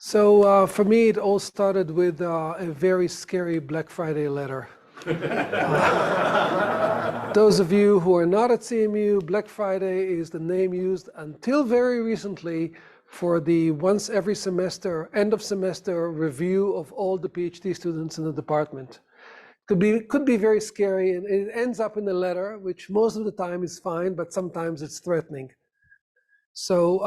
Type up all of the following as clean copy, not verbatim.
For me, it all started with a very scary Black Friday letter. Those of you who are not at CMU, Black Friday is the name used until very recently for the once every semester, end of semester review of all the PhD students in the department. Could be very scary, and it ends up in a letter, which most of the time is fine, but sometimes it's threatening. So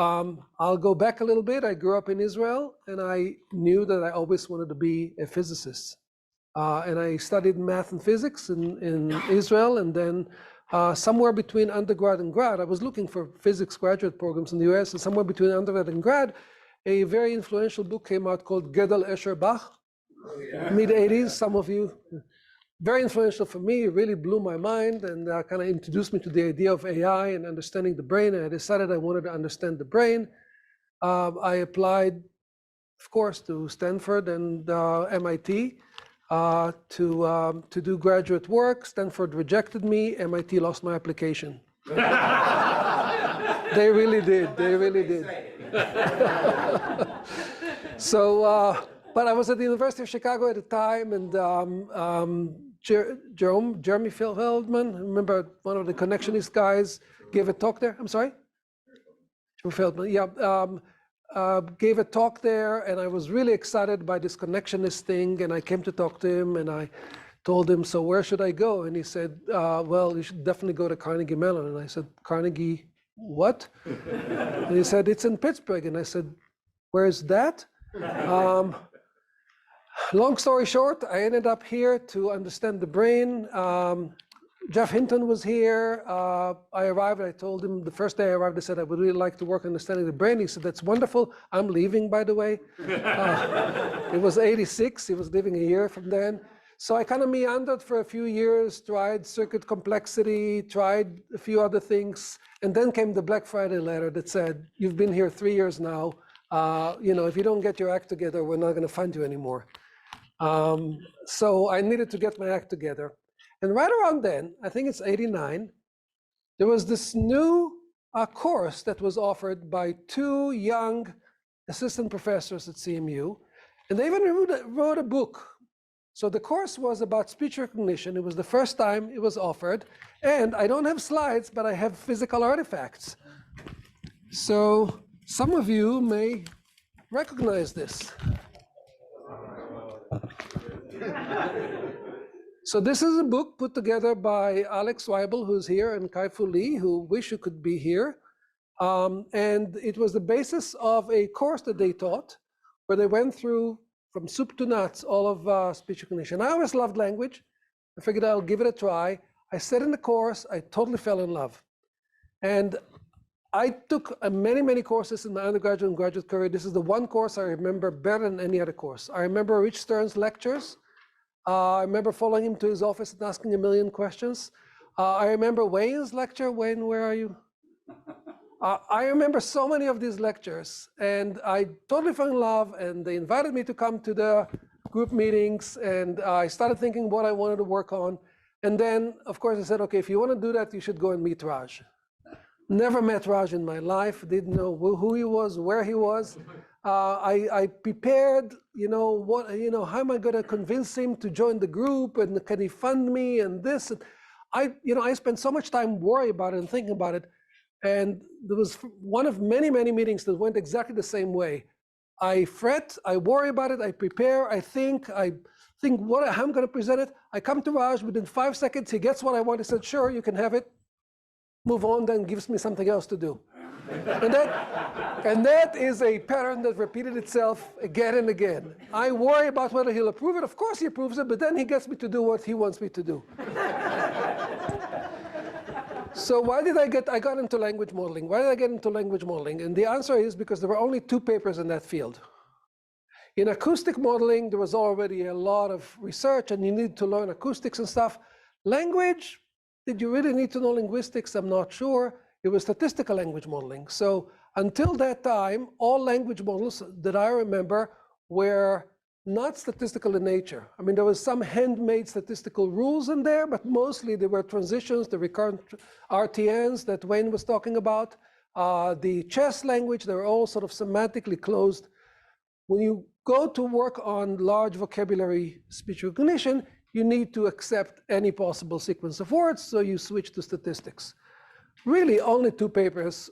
I'll go back a little bit. I grew up in Israel, and I knew that I always wanted to be a physicist. And I studied math and physics in Israel, and then somewhere between undergrad and grad, I was looking for physics graduate programs in the US, and somewhere between undergrad and grad, a very influential book came out called Gödel, Escher, Bach, mid-80s, some of you. Very influential for me, it really blew my mind and kind of introduced me to the idea of AI and understanding the brain. And I decided I wanted to understand the brain. I applied, of course, to Stanford and MIT to do graduate work. Stanford rejected me, MIT lost my application. They really did, they really did. But I was at the University of Chicago at the time, and Jeremy Feldman, remember one of the Connectionist guys, gave a talk there. I'm sorry? Jeremy Feldman, yeah. Gave a talk there, and I was really excited by this Connectionist thing, and I came to talk to him, and I told him, so where should I go? And he said, well, you should definitely go to Carnegie Mellon. And I said, Carnegie what? And he said, it's in Pittsburgh. And I said, where's that? Long story short, I ended up here to understand the brain. Jeff Hinton was here. I arrived, I told him the first day I arrived, I said, I would really like to work on understanding the brain. He said, that's wonderful. I'm leaving, by the way. It was 86, he was leaving a year from then. So I kind of meandered for a few years, tried circuit complexity, tried a few other things. And then came the Black Friday letter that said, you've been here 3 years now. If you don't get your act together, we're not gonna fund you anymore. So I needed to get my act together. And right around then, I think it's 89, there was this new course that was offered by two young assistant professors at CMU, and they even wrote a book. So the course was about speech recognition. It was the first time it was offered, and I don't have slides, but I have physical artifacts. So some of you may recognize this. So this is a book put together by Alex Weibel, who's here, and Kai-Fu Lee, who wish you could be here. And it was the basis of a course that they taught, where they went through from soup to nuts all of speech recognition. I always loved language. I figured I'll give it a try. I sat in the course, I totally fell in love. And I took many, many courses in my undergraduate and graduate career. This is the one course I remember better than any other course. I remember Rich Stern's lectures. I remember following him to his office and asking a million questions. I remember Wayne's lecture. Wayne, where are you? I remember so many of these lectures, and I totally fell in love, and they invited me to come to the group meetings, and I started thinking what I wanted to work on. And then, of course, I said, okay, if you want to do that, you should go and meet Raj. Never met Raj in my life, didn't know who he was, where he was. I prepared, how am I going to convince him to join the group, and can he fund me, and this. And I spent so much time worrying about it and thinking about it. And there was one of many, many meetings that went exactly the same way. I fret, I worry about it, I prepare, I think how I'm going to present it. I come to Raj, within 5 seconds, he gets what I want. He said, sure, you can have it. Move on, then gives me something else to do. And that is a pattern that repeated itself again and again. I worry about whether he'll approve it. Of course he approves it, but then he gets me to do what he wants me to do. So why did I got into language modeling? Why did I get into language modeling? And the answer is because there were only 2 papers in that field. In acoustic modeling, there was already a lot of research, and you need to learn acoustics and stuff. Language, did you really need to know linguistics? I'm not sure. It was statistical language modeling. So until that time, all language models that I remember were not statistical in nature. I mean, there was some handmade statistical rules in there, but mostly there were transitions, the recurrent RTNs that Wayne was talking about, the chess language, they were all sort of semantically closed when you go to work on large vocabulary speech recognition, you need to accept any possible sequence of words, so you switch to statistics. Really, only 2 papers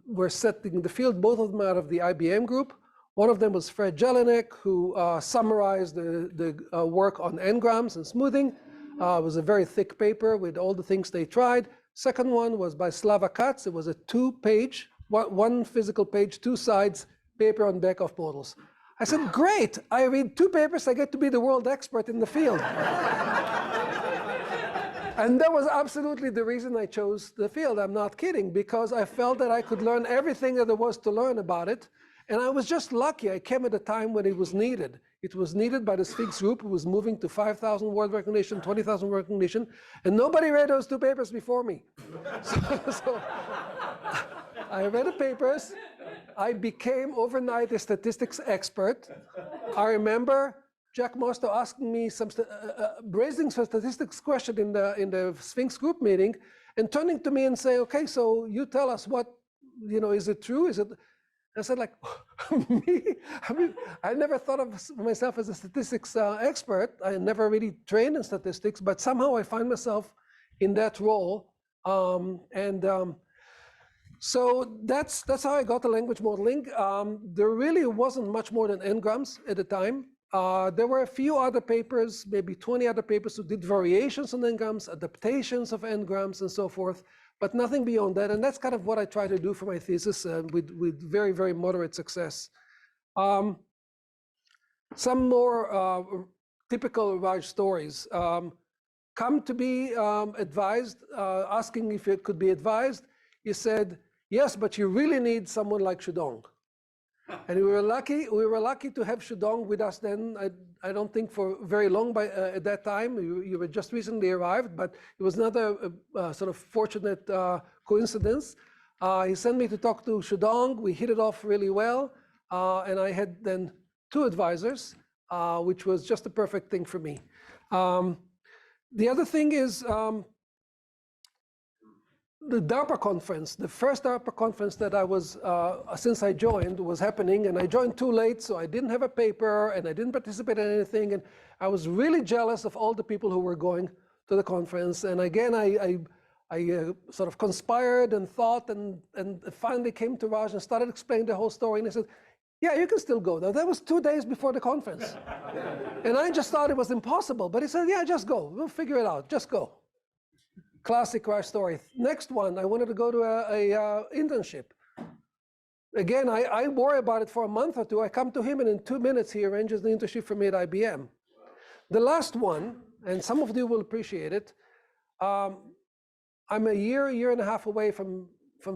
were set in the field, both of them out of the IBM group. One of them was Fred Jelinek, who summarized the work on n-grams and smoothing. It was a very thick paper with all the things they tried. Second one was by Slava Katz. It was a 2-page, one physical page, 2 sides paper on Beckhoff models. I said, great, I read 2 papers, I get to be the world expert in the field. And that was absolutely the reason I chose the field. I'm not kidding, because I felt that I could learn everything that there was to learn about it. And I was just lucky. I came at a time when it was needed. It was needed by the Sphinx group, who was moving to 5,000 word recognition, 20,000 word recognition, and nobody read those 2 papers before me. So I read the papers. I became overnight a statistics expert. I remember Jack Mostow asking me raising some statistics question in the Sphinx group meeting, and turning to me and say, okay, so you tell us what, is it true? Is it? I said, like, me? I mean, I never thought of myself as a statistics expert. I never really trained in statistics, but somehow I find myself in that role. So that's how I got to language modeling. There really wasn't much more than n-grams at the time. There were a few other papers, maybe 20 other papers who did variations on n-grams, adaptations of n-grams and so forth, but nothing beyond that. And that's kind of what I try to do for my thesis with very, very moderate success. Some more typical Raj stories. Come to be advised, asking if it could be advised. He said, yes, but you really need someone like Shudong. And we were lucky to have Shudong with us then. I don't think for very long at that time. You were just recently arrived, but it was not a sort of fortunate coincidence. He sent me to talk to Shudong. We hit it off really well. And I had then 2 advisors, which was just the perfect thing for me. The other thing is, the DARPA conference, the first DARPA conference that I was, since I joined, was happening, and I joined too late, so I didn't have a paper, and I didn't participate in anything, and I was really jealous of all the people who were going to the conference. And again, I sort of conspired and thought, and finally came to Raj and started explaining the whole story, and he said, yeah, you can still go. Now, that was 2 days before the conference. And I just thought it was impossible, but he said, yeah, just go, we'll figure it out, just go. Classic Raj story. Next one, I wanted to go to a internship. Again, I worry about it for a month or 2. I come to him, and in 2 minutes, he arranges the internship for me at IBM. The last one, and some of you will appreciate it, I'm a year and a half away from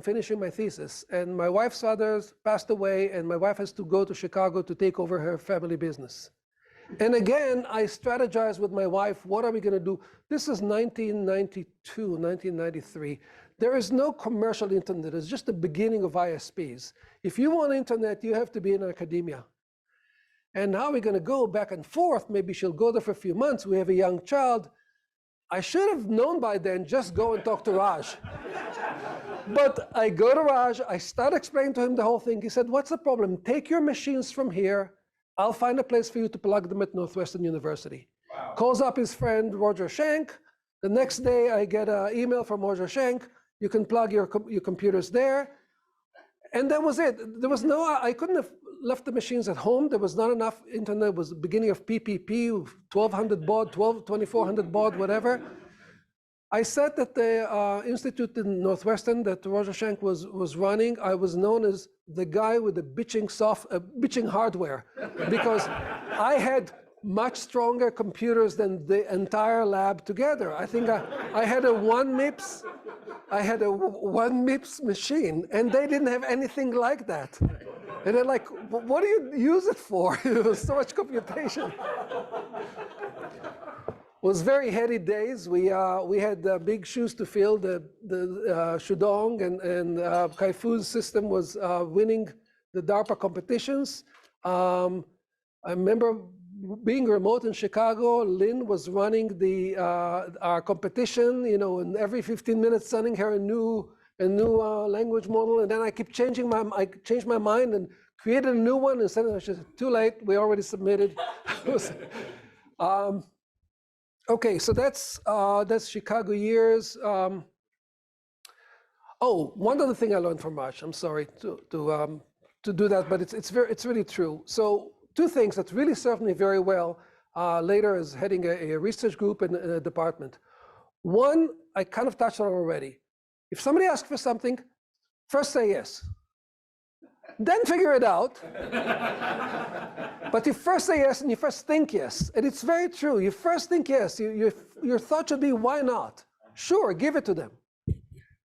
finishing my thesis, and my wife's father passed away, and my wife has to go to Chicago to take over her family business. And again, I strategized with my wife, what are we going to do? This is 1992, 1993. There is no commercial internet. It's just the beginning of ISPs. If you want internet, you have to be in academia. And how are we going to go back and forth? Maybe she'll go there for a few months. We have a young child. I should have known by then, just go and talk to Raj. But I go to Raj. I start explaining to him the whole thing. He said, what's the problem? Take your machines from here. I'll find a place for you to plug them at Northwestern University. Wow. Calls up his friend, Roger Schenk. The next day, I get an email from Roger Schenk. You can plug your computers there. And that was it. There was I couldn't have left the machines at home. There was not enough internet. It was the beginning of PPP, 1200 baud, 2400 baud, whatever. I sat at the institute in Northwestern that Roger Schenk was running. I was known as the guy with the bitching hardware, because I had much stronger computers than the entire lab together. I think I had a 1 MIPS. I had a 1 MIPS machine, and they didn't have anything like that. And they're like, what do you use it for? It was so much computation. It was very heady days. We had big shoes to fill. The Shudong and Kai-Fu's system was winning the DARPA competitions. I remember being remote in Chicago. Lynn was running our competition, and every 15 minutes sending her a new language model. And then I changed my mind and created a new one and sent it. She said, too late, we already submitted. Okay, so that's Chicago years. Oh, one other thing I learned from Raj. I'm sorry to do that, but it's really true. So two things that really served me very well later as heading a research group in a department. One, I kind of touched on already. If somebody asks for something, first say yes. Then figure it out. But you first say yes and you first think yes. And it's very true. You first think yes. Your thought should be, why not? Sure, give it to them.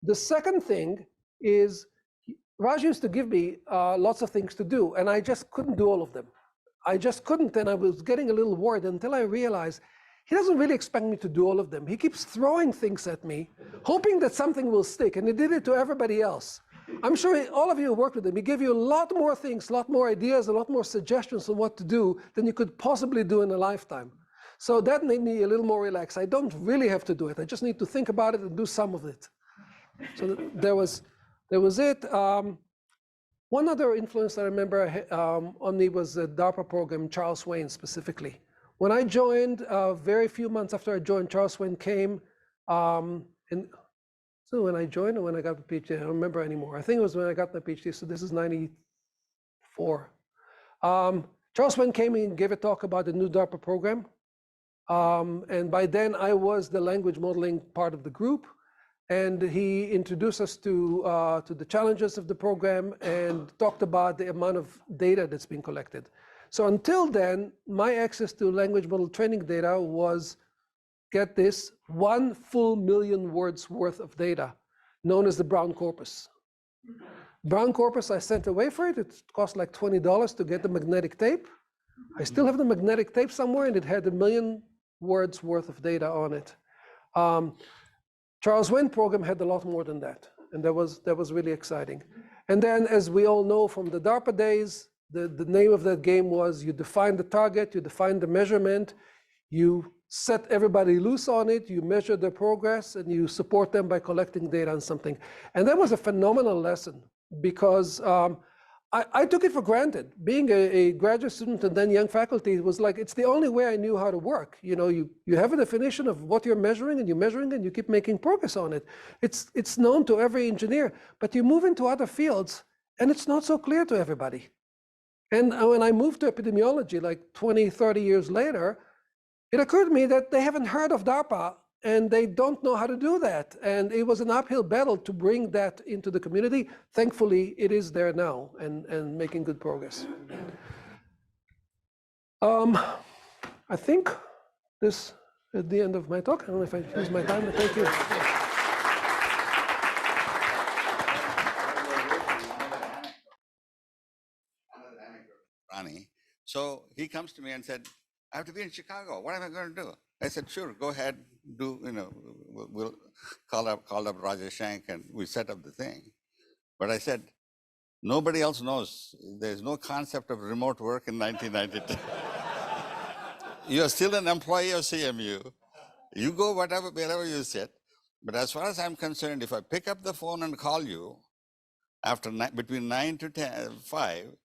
The second thing is, Raj used to give me lots of things to do, and I just couldn't do all of them. I just couldn't, and I was getting a little worried until I realized he doesn't really expect me to do all of them. He keeps throwing things at me, hoping that something will stick, and he did it to everybody else. I'm sure all of you who worked with him, he gave you a lot more things, a lot more ideas, a lot more suggestions on what to do than you could possibly do in a lifetime. So that made me a little more relaxed. I don't really have to do it. I just need to think about it and do some of it. So there was it. One other influence I remember on me was the DARPA program, Charles Wayne specifically. When I joined, very few months after I joined, Charles Wayne came. So when I joined or when I got the PhD, I don't remember anymore. I think it was when I got my PhD, so this is 94. Charles Wayne came and gave a talk about the new DARPA program. And by then I was the language modeling part of the group. And he introduced us to the challenges of the program and talked about the amount of data that's been collected. So until then, my access to language model training data was, get this, 1 full million words worth of data, known as the Brown corpus. Brown corpus, I sent away for it. It cost like $20 to get the magnetic tape. I still have the magnetic tape somewhere, and it had 1 million words worth of data on it. Charles Wayne program had a lot more than that, and that was really exciting. And then, as we all know from the DARPA days, the name of that game was you define the target, you define the measurement, you set everybody loose on it, you measure their progress, and you support them by collecting data on something. And that was a phenomenal lesson because I took it for granted. Being a graduate student and then young faculty, it was like, it's the only way I knew how to work. You know, you have a definition of what you're measuring and you keep making progress on it. It's known to every engineer, but you move into other fields and it's not so clear to everybody. And when I moved to epidemiology, like 20, 30 years later, it occurred to me that they haven't heard of DARPA and they don't know how to do that. And it was an uphill battle to bring that into the community. Thankfully, it is there now and making good progress. I think this is the end of my talk. I don't know if I used my time, but thank you. Roni. So he comes to me and said, I have to be in Chicago. What am I going to do? I said, sure, go ahead, we'll call up Rajesh Shank and we set up the thing. But I said, nobody else knows. There's no concept of remote work in 1992. You're still an employee of CMU. You go wherever you sit. But as far as I'm concerned, if I pick up the phone and call you after between 9 to 5,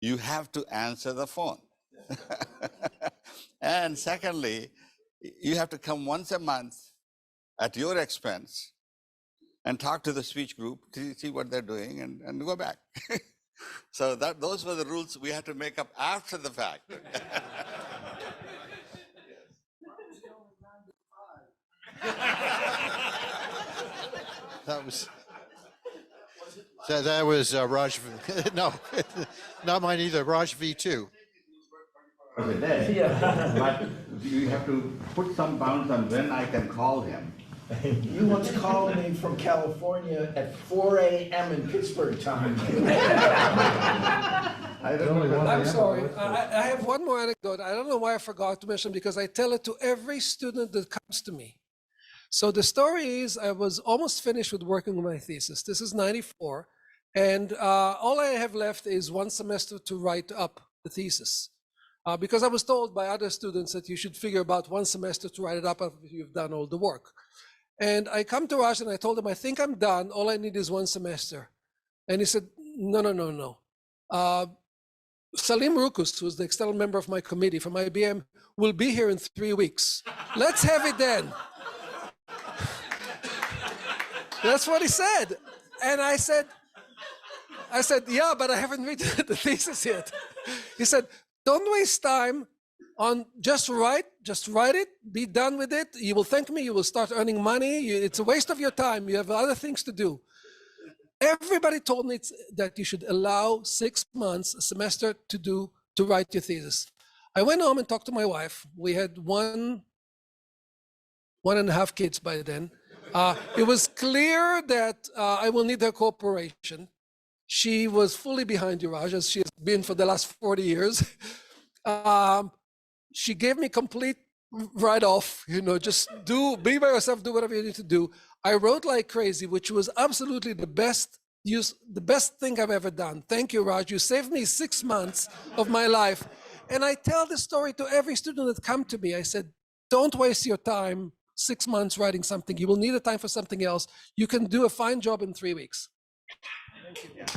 you have to answer the phone. And secondly, you have to come once a month at your expense and talk to the speech group to see what they're doing and go back. So those were the rules we had to make up after the fact. That was Raj. No, not mine either. Raj V2. Yeah. But you have to put some bounds on when I can call him. You once called me from California at 4 a.m. in Pittsburgh time. I'm sorry. I have one more anecdote. I don't know why I forgot to mention because I tell it to every student that comes to me. So the story is I was almost finished with working on my thesis. This is 94. And all I have left is 1 semester to write up the thesis. Because I was told by other students that you should figure about 1 semester to write it up after you've done all the work. And I come to Raj and I told him, I think I'm done. All I need is 1 semester. And he said, no. Salim Rukus, who's the external member of my committee from IBM, will be here in 3 weeks. Let's have it then. That's what he said. And I said, yeah, but I haven't written the thesis yet. He said, don't waste time on just write it, be done with it. You will thank me, you will start earning money. It's a waste of your time. You have other things to do. Everybody told me that you should allow 6 months, a semester to write your thesis. I went home and talked to my wife. We had one and a half kids by then. It was clear that I will need her cooperation. She was fully behind Iraj, as she has been for the last 40 years. She gave me complete write-off, just be by yourself, do whatever you need to do. I wrote like crazy, which was absolutely the best thing I've ever done. Thank you, Raj. You saved me 6 months of my life. And I tell this story to every student that come to me. I said, don't waste your time 6 months writing something. You will need a time for something else. You can do a fine job in 3 weeks. Thank you.